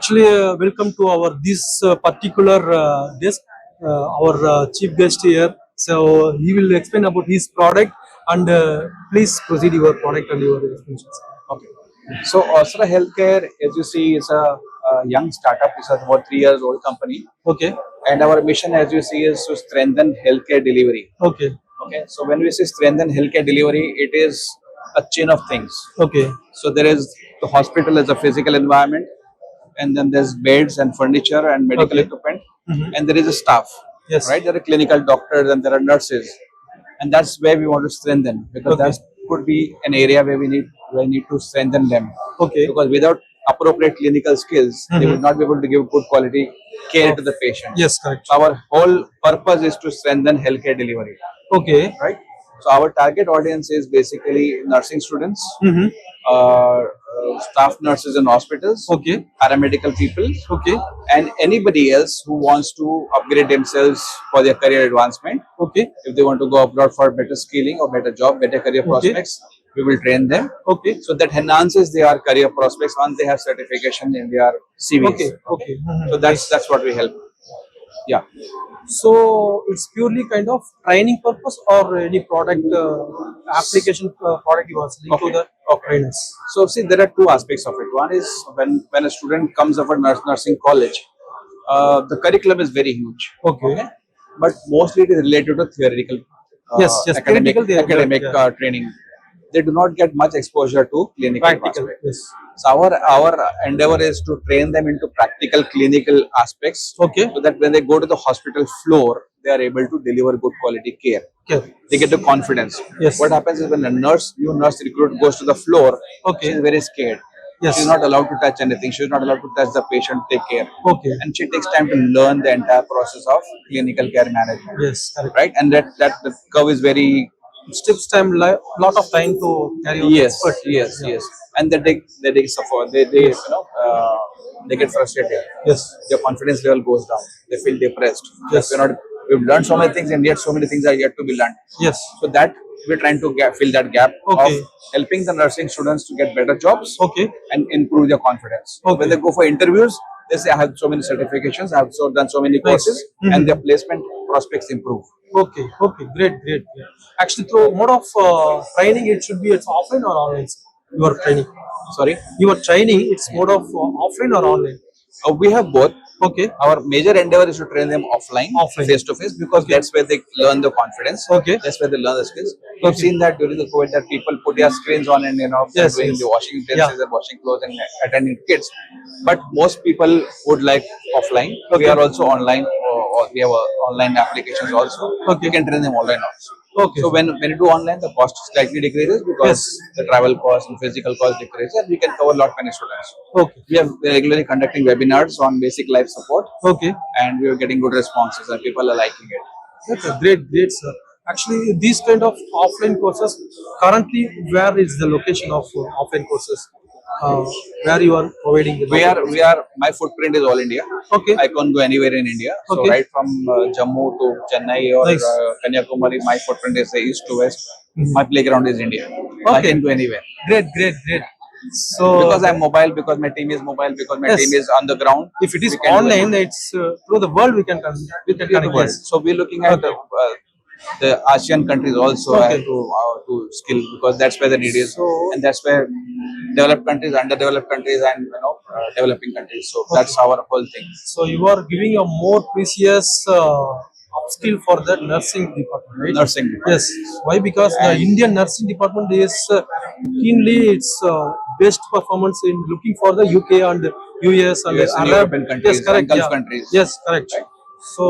Actually, welcome to our this particular desk. Our chief guest here. So he will explain about his product and please proceed your product and your explanations. Okay. So Asra Healthcare, as you see, is a young startup. It's a about 3 years old company, Okay. and our mission, as you see, is to strengthen healthcare delivery. Okay. Okay. So when we say strengthen healthcare delivery, it is a chain of things. Okay. So there is the hospital as a physical environment, and then there's beds and furniture and medical Okay. equipment, Mhm. and there is a staff. Yes. Right. There are clinical doctors and there are nurses, and that's where we want to strengthen because Okay. that could be an area where we need to strengthen them. Okay. Because without appropriate clinical skills, they Mhm. will not be able to give good quality care Oh. to the patient. Yes, correct. So our whole purpose is to strengthen healthcare delivery, Okay. right? So our target audience is basically nursing students, Mm-hmm. staff nurses in hospitals, Okay. paramedical people, Okay. and anybody else who wants to upgrade themselves for their career advancement. Okay. If they want to go abroad for better skilling or better job, better career Okay. prospects, we will train them. Okay. So that enhances their career prospects once they have certification in their CVs. Okay. Okay. Mhm. So that's what we help. Yeah. So it's purely kind of training purpose or any product application product you are selling to the trainers. So see, there are two aspects of it. One is when a student comes up at nursing college, the curriculum is very huge. Okay. But mostly it is related to theoretical, Yes, yes, academic, theoretical, academic yeah. Training. They do not get much exposure to clinical Practical. aspect. Yes. So our endeavor is to train them into practical clinical aspects, Okay. so that when they go to the hospital floor, they are able to deliver good quality care. Okay. They get the confidence. Yes. What happens is when a new nurse recruit goes to the floor, Okay. she is very scared. Yes. She's not allowed to touch anything. She's not allowed to touch the patient, take care. Okay. And she takes time to learn the entire process of clinical care management. Yes. Correct. Right? And that the curve is very. Steps time lot of time to carry out Yes, expert. yes, Yeah. yes. And they suffer. They Yes. they get frustrated. Yes. Their confidence level goes down. They feel depressed. Yes. We've learned so many things, and yet so many things are yet to be learned. Yes. So that we're trying to fill that gap Okay. of helping the nursing students to get better jobs Okay. and improve their confidence. Okay. When they go for interviews, they say, I have so many certifications, I have done so many courses, Mhm. and their placement prospects improve. Okay. Okay. Great. Great. Great. Actually, through mode of training, it should be it's offline or online. Your training. Sorry, Your training, it's mode of offline or online. we have both. Okay. Our major endeavor is to train them offline, Offline. face to face, because that's where they learn the confidence. Okay. That's where they learn the skills. We've Okay. seen that during the COVID, that people put their screens on and they're Yes, doing yes. the washing utensils and washing clothes and attending to kids. But most people would like offline. We Okay. are also online, or we have online applications also. Okay. We can train them online also. Okay. So when you do online, the cost slightly decreases because the travel cost and physical cost decreases, and we can cover a lot many students. Okay. We're regularly conducting webinars on basic life support, Okay. and we are getting good responses, and people are liking it. Okay. Great. Great, sir. Actually, these kind of offline courses currently, where is the location of offline courses? Where you are providing the My footprint is all India. Okay. I can't go anywhere in India. So Okay. right from Jammu to Chennai or Nice. Kanyakumari, my footprint is east to west. My playground is India. I Okay. can go anywhere. Great. Great. Great. So Because I'm mobile, because my team is mobile, because my Yes. team is on the ground. if it is we can do online, it. it's through the world we can We can do connect. the world. Yes. So we're looking at the ASEAN countries also Okay. have to skill, because that's where the need is, So- and that's where developed countries, underdeveloped countries, and developing countries. So that's our whole thing. So you are giving a more precious upskill for the nursing department, right? Nursing. Yes. Why? Because the Indian nursing department is keenly its best performance in looking for the UK and US and US and Arab European countries Yes, correct. and Gulf yeah. countries. Yes, correct. So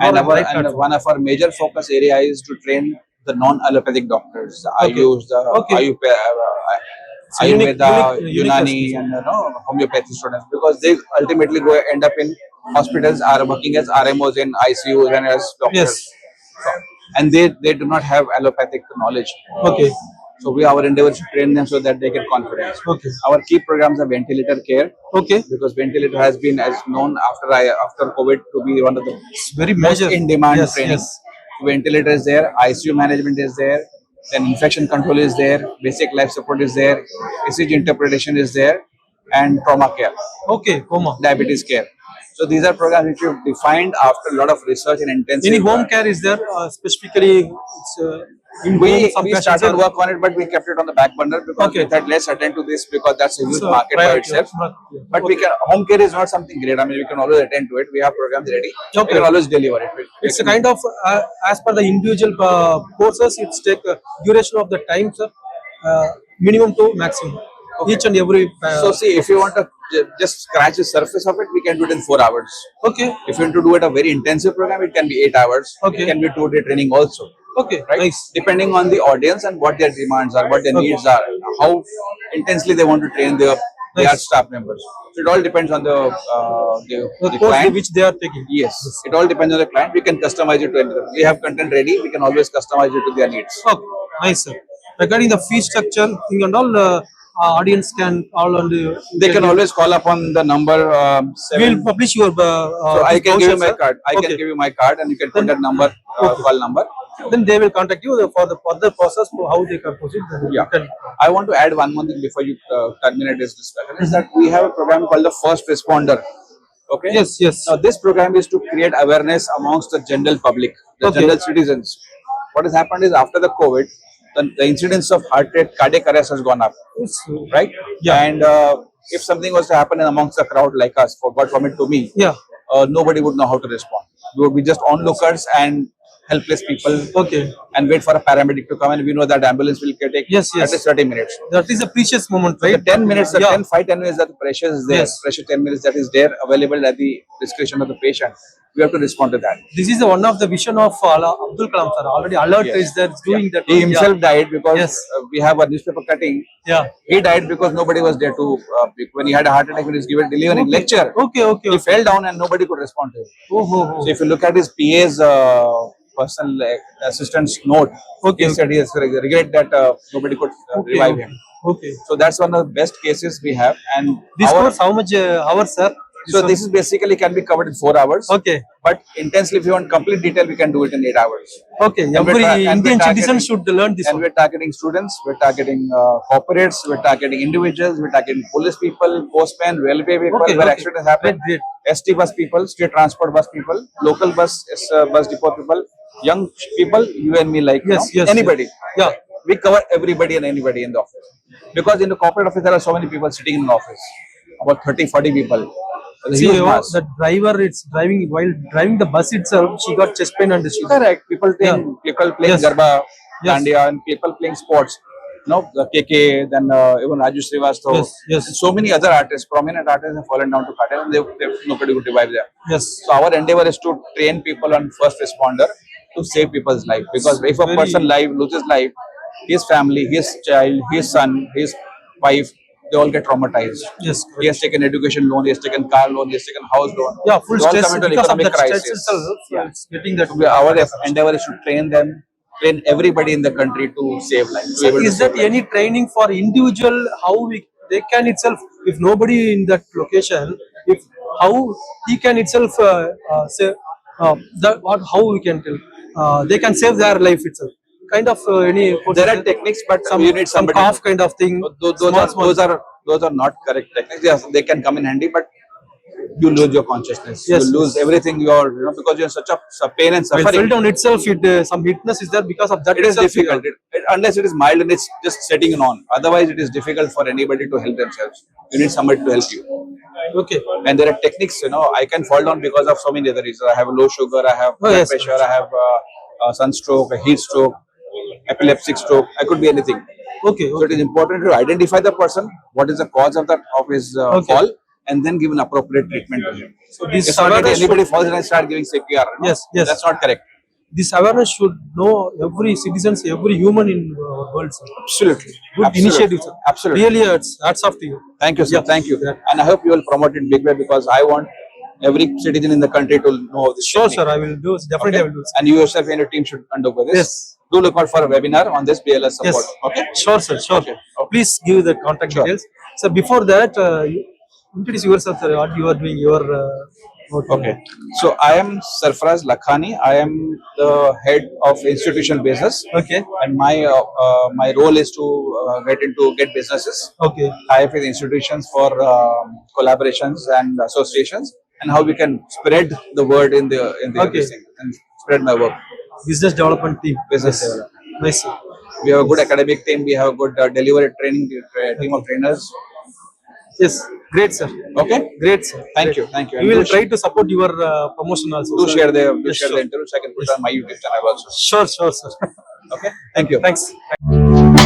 And you are right and platform. one of our major focus area is to train the non-allopathic doctors, the Okay. Ayush, the Okay. So Ayurveda, unique Unani, aspects. and homeopathy students, because they ultimately end up in hospitals, are working as RMOs in ICUs and as doctors. Yes. And they do not have allopathic knowledge. Okay. So our endeavor is to train them so that they get confidence. Okay. Our key programs are ventilator care, Okay. because ventilator has been as known after COVID to be one of the It's very most major. in demand Yes, training. yes. Ventilator is there, ICU management is there, then infection control is there, basic life support is there, ECG interpretation is there, and trauma care, Okay, coma. diabetes care. So these are programs which we've defined after a lot of research and intensive. Any home care is there specifically? It's in home. Some We patients started are work on it, but we kept it on the back burner because Okay. we thought let's attend to this because that's a huge So, market by priority. itself. But we can home care is not something great. I mean, we can always attend to it. We have programs ready. We Okay. can always deliver it. It's a kind of as per the individual courses. It's take duration of the time, sir. Minimum to maximum. Each and every. So see, if you want to just scratch the surface of it, we can do it in 4 hours. Okay. If you want to do it a very intensive program, it can be 8 hours. Okay. It can be 2-day training also. Okay. Right? Nice. Depending on the audience and what their demands are, what their needs are, how intensely they want to train their staff members. So it all depends on the The course client. which they are taking. Yes, it all depends on the client. We can customize it to anything. We have content ready. We can always customize it to their needs. Okay. Nice, sir. Regarding the fee structure thing and all, audience can all on the. They can always call upon the number. We'll publish your. So I can give you my card. I can give you my card, and you can put that number, call number. Then they will contact you for the further process for how they can proceed. Then you Yeah. can, I want to add one more thing before you terminate this discussion. Is that we have a program called the First Responder. Okay. Yes, yes. Now this program is to create awareness amongst the general public, the Okay. general citizens. What has happened is after the COVID, the incidence of heart rate, cardiac arrest has gone up. It's, Right? Yeah. And if something was to happen amongst the crowd like us, for God forbid to me, yeah. nobody would know how to respond. We would be just onlookers and helpless people Okay. and wait for a paramedic to come, and we know that ambulance will take Yes, yes. at least 30 minutes. That is a precious moment, The right? 10 minutes, the Yeah. 10 minutes that the pressure is there, Yes. pressure 10 minutes that is there available at the discretion of the patient. We have to respond to that. This is one of the vision of Abdul Kalam, sir. Already alert Yes. is there doing that. He himself died because Yes. we have a newspaper cutting. Yeah. He died because nobody was there to, when he had a heart attack, when he was delivering lecture, Okay, okay. he fell down and nobody could respond to him. Oh, oh, oh. So if you look at his PA's personal assistant's note, Okay, he said he has regret that nobody could revive him. Okay. So that's one of the best cases we have. And This our- course, how much hours, sir? so this is basically can be covered in 4 hours. Okay. But intensely, if you want complete detail, we can do it in 8 hours. Okay. And Every we're Indian targeting- citizen should learn this And one. we're targeting students, we're targeting corporates, we're targeting individuals, we're targeting police people, postmen, railway people, Okay, where okay. accidents happen, Great, ST bus people, state transport bus people, local bus depot people, young people, you and me, like you Yes, know, yes. anybody. Yeah. We cover everybody and anybody in the office. Because in the corporate office, there are so many people sitting in the office, about 30, 40 people. There's a See, huge mass. the driver, it's driving while driving the bus itself. She got chest pain and she. Correct. People playing Yes. Garba, Yes. Dandiya, and people playing sports. You know, the KK, then even Raju Srivastava. Yes, yes. And so many other artists, prominent artists have fallen down to cardiac and nobody could revive them. Yes. So our endeavor is to train people on first responder to save people's life. Because if a person loses life, his family, his child, his son, his wife, they all get traumatized. Yes. He has taken education loan, he has taken car loan, he has taken house loan. Yeah, full They all stress come into an because of economic that stress crisis. itself. Yeah. It's getting that. Our endeavor is to train them, train everybody in the country to save life. To be able to Is save that life. any training for individual? How they can itself, if nobody in that location, if how he can itself say how we can tell they can save their life itself. Kind of any. There are techniques, but you need some somebody. cough kind of thing. Those are not correct techniques. Yes, they can come in handy, but you lose your consciousness. Yes, you lose everything. Because you're in such a pain and Well, suffering. fell down itself, some weakness is there because of that. It is itself, difficult. Unless it is mild and it's just setting in on. Otherwise, it is difficult for anybody to help themselves. You need somebody to help you. Okay. And there are techniques, I can fall down because of so many other reasons. I have low sugar, I have blood yes. pressure, I have sunstroke, a heat stroke, epileptic stroke. I could be anything. Okay. So it is important to identify the person, what is the cause of his fall, and then give an appropriate treatment to him. So this It's not that awareness anybody falls and I start giving CPR. No? Yes, yes. That's not correct. This awareness should know every citizens, every human in our world. Sir. Absolutely. Good Absolutely. initiative, sir. Absolutely. Really, it's hats off to you. Thank you, sir. Yeah. Thank you. Yeah. And I hope you will promote it big way because I want every citizen in the country to know this. Sure, technique. sir. I will do. Definitely, I will do. Sir. And you yourself and your team should undergo this. Yes. Do look out for a webinar on this BLS support. Yes. Okay. Sure, sir. Sure. Okay. Please give the contact Sure. details. So before that, introduce yourself, sir. What you are doing, your Okay. So I am Sarfaraz Lakhani. I am the head of institutional business, Okay. and my role is to get businesses. Okay. I have with institutions for collaborations and associations, and how we can spread the word in the Okay. this thing and spread my work. Business development team. Business Nice. development. Nice. We have a good academic team. We have a good delivery training team of trainers. Yes. Great, sir. Okay. Great, sir. Thank Great. you. Thank you. We And will try to support your promotion also. do sir. share the Yes, share sure. the interviews. I can put it on my YouTube channel also. Sure, sure, sir. Okay. Thank you. Thanks.